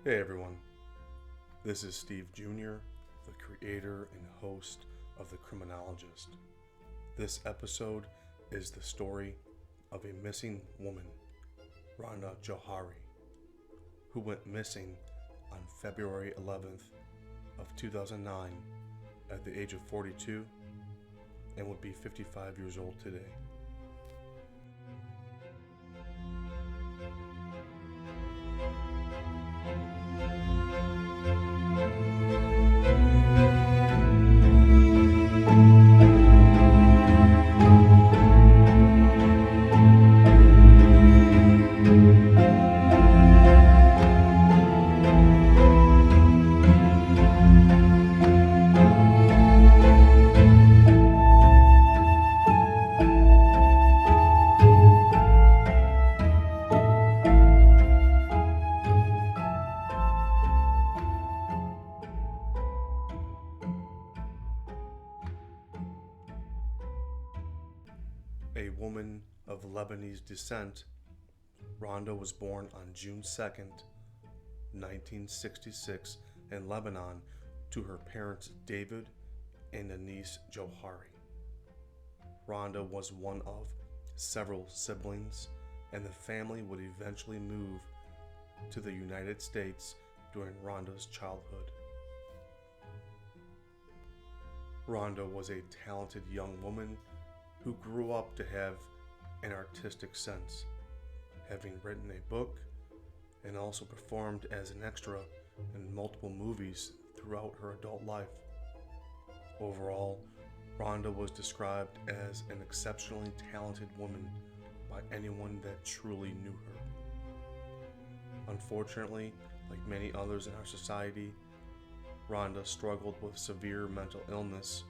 Hey everyone, this is Steve Jr., the creator and host of The Criminologist. This episode is the story of a missing woman, Randa Jawhari, who went missing on February 11th of 2009 at the age of 42 and would be 55 years old today. A woman of Lebanese descent, Randa was born on June 2nd, 1966 in Lebanon to her parents David and Anis Jawhari. Randa was one of several siblings, and the family would eventually move to the United States during Randa's childhood. Randa was a talented young woman who grew up to have an artistic sense, having written a book and also performed as an extra in multiple movies throughout her adult life. Overall, Randa was described as an exceptionally talented woman by anyone that truly knew her. Unfortunately, like many others in our society, Randa struggled with severe mental illness,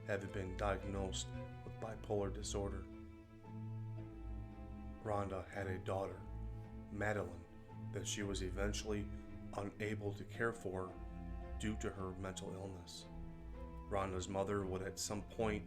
having been diagnosed with bipolar disorder. Randa had a daughter, Madeline, that she was eventually unable to care for due to her mental illness. Randa's mother would at some point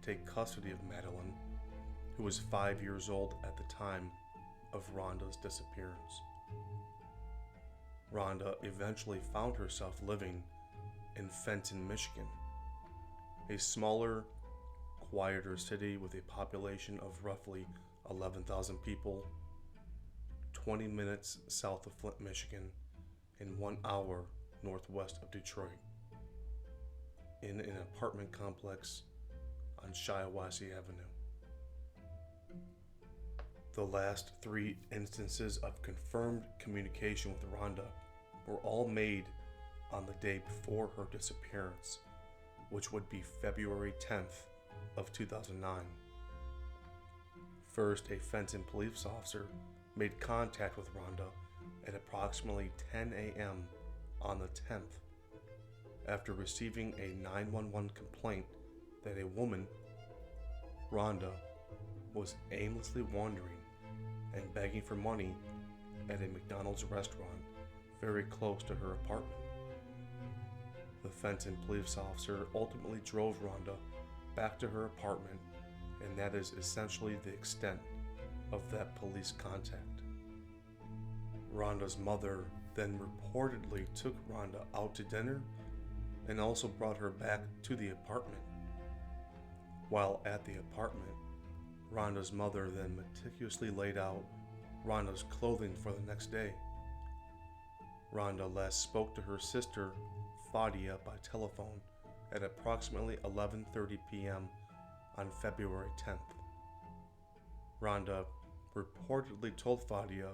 take custody of Madeline, who was 5 years old at the time of Randa's disappearance. Randa eventually found herself living in Fenton, Michigan, a smaller, quieter city with a population of roughly 11,000 people, 20 minutes south of Flint, Michigan, and 1 hour northwest of Detroit, in an apartment complex on Shiawassee Avenue. The last 3 instances of confirmed communication with Randa were all made on the day before her disappearance, which would be February 10th of 2009. First, a Fenton police officer made contact with Randa at approximately 10 a.m. on the 10th after receiving a 911 complaint that a woman, Randa, was aimlessly wandering and begging for money at a McDonald's restaurant very close to her apartment. The Fenton police officer ultimately drove Randa back to her apartment, and that is essentially the extent of that police contact. Randa's mother then reportedly took Randa out to dinner and also brought her back to the apartment. While at the apartment, Randa's mother then meticulously laid out Randa's clothing for the next day. Randa last spoke to her sister, Fadia, by telephone at approximately 11:30 p.m. on February 10th. Randa reportedly told Fadia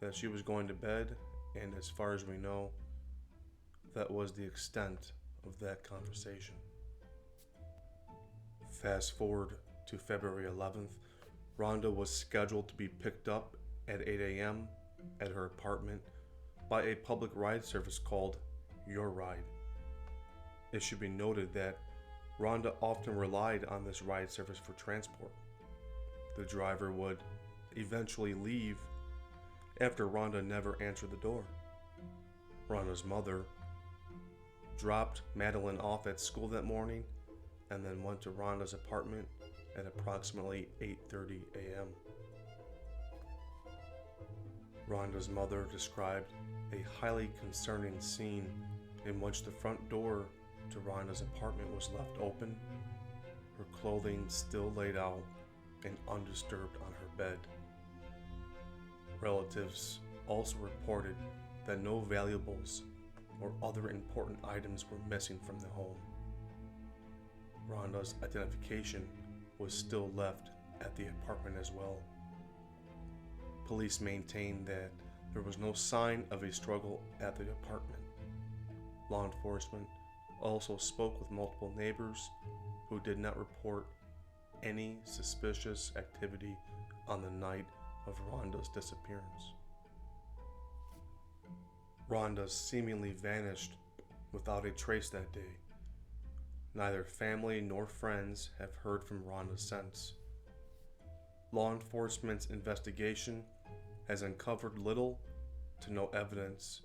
that she was going to bed, and as far as we know, that was the extent of that conversation. Fast forward to February 11th, Randa was scheduled to be picked up at 8 a.m. at her apartment by a public ride service called Your Ride. It should be noted that Randa often relied on this ride service for transport. The driver would eventually leave after Randa never answered the door. Randa's mother dropped Madeline off at school that morning and then went to Randa's apartment at approximately 8:30 a.m. Randa's mother described a highly concerning scene in which the front door to Randa's apartment was left open, her clothing still laid out and undisturbed on her bed. Relatives also reported that no valuables or other important items were missing from the home. Randa's identification was still left at the apartment as well. Police maintained that there was no sign of a struggle at the apartment. Law enforcement also spoke with multiple neighbors who did not report any suspicious activity on the night of Randa's disappearance. Randa seemingly vanished without a trace that day. Neither family nor friends have heard from Randa since. Law enforcement's investigation has uncovered little to no evidence,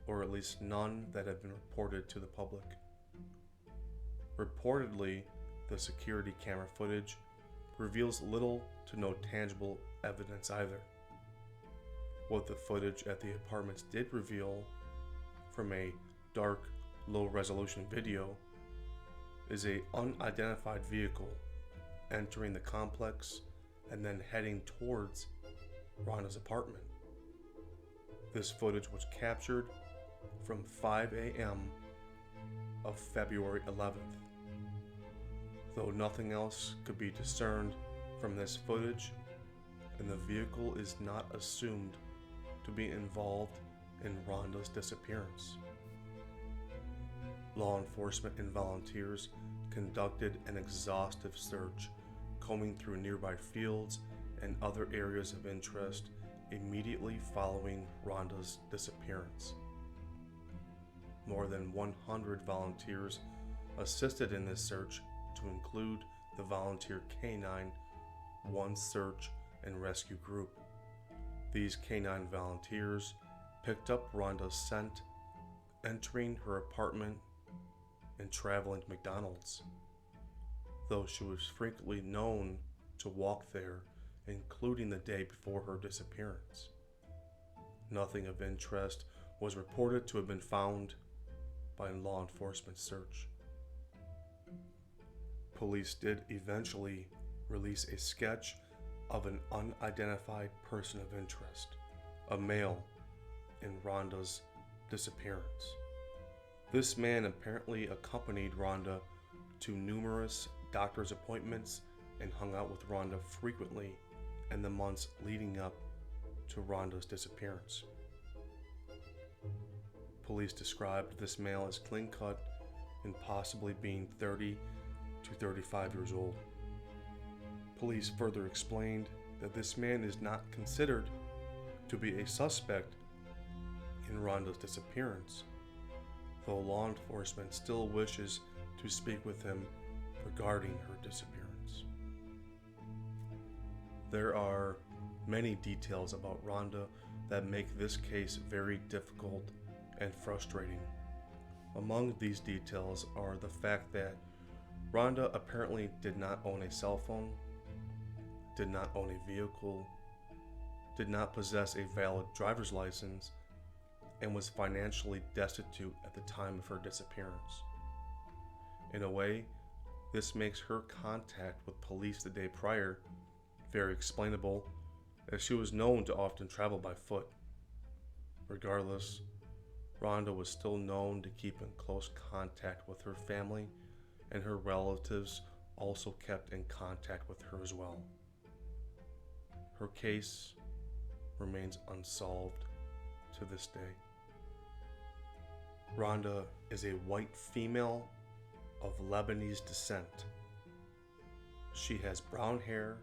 or at least none that have been reported to the public. Reportedly, the security camera footage reveals little to no tangible evidence either. What the footage at the apartments did reveal from a dark, low-resolution video is an unidentified vehicle entering the complex and then heading towards Randa's apartment. This footage was captured from 5 a.m. of February 11th. Though nothing else could be discerned from this footage, and the vehicle is not assumed to be involved in Randa's disappearance. Law enforcement and volunteers conducted an exhaustive search, combing through nearby fields and other areas of interest immediately following Randa's disappearance. More than 100 volunteers assisted in this search, to include the volunteer Canine One Search and Rescue Group. These canine volunteers picked up Randa's scent, entering her apartment and traveling to McDonald's, though she was frequently known to walk there, including the day before her disappearance. Nothing of interest was reported to have been found by law enforcement search. Police did eventually release a sketch of an unidentified person of interest, a male, in Randa's disappearance. This man apparently accompanied Randa to numerous doctor's appointments and hung out with Randa frequently in the months leading up to Randa's disappearance. Police described this male as clean-cut and possibly being 30 to 35 years old. Police further explained that this man is not considered to be a suspect in Randa's disappearance, though law enforcement still wishes to speak with him regarding her disappearance. There are many details about Randa that make this case very difficult and frustrating. Among these details are the fact that Randa apparently did not own a cell phone, did not own a vehicle, did not possess a valid driver's license, and was financially destitute at the time of her disappearance. In a way, this makes her contact with police the day prior very explainable, as she was known to often travel by foot. Regardless, Randa was still known to keep in close contact with her family, and her relatives also kept in contact with her as well. Her case remains unsolved to this day. Randa is a white female of Lebanese descent. She has brown hair.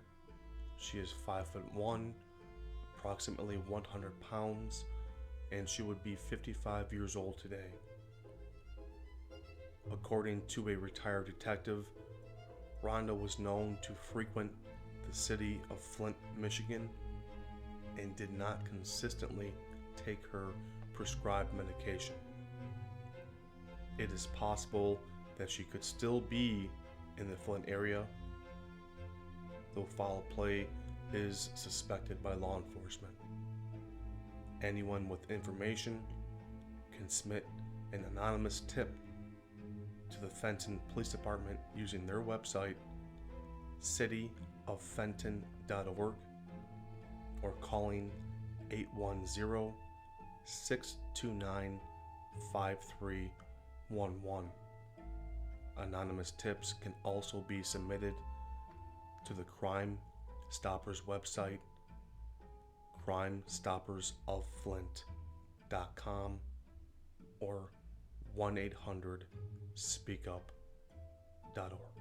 She is 5'1", approximately 100 pounds, and she would be 55 years old today. According to a retired detective, Randa was known to frequent the city of Flint, Michigan, and did not consistently take her prescribed medication. It is possible that she could still be in the Flint area, though foul play is suspected by law enforcement. Anyone with information can submit an anonymous tip to the Fenton Police Department using their website, cityoffenton.org, or calling 810-629-5311. Anonymous tips can also be submitted to the Crime Stoppers website, crimestoppersofflint.com, or 1-800-SPEAK-UP.org.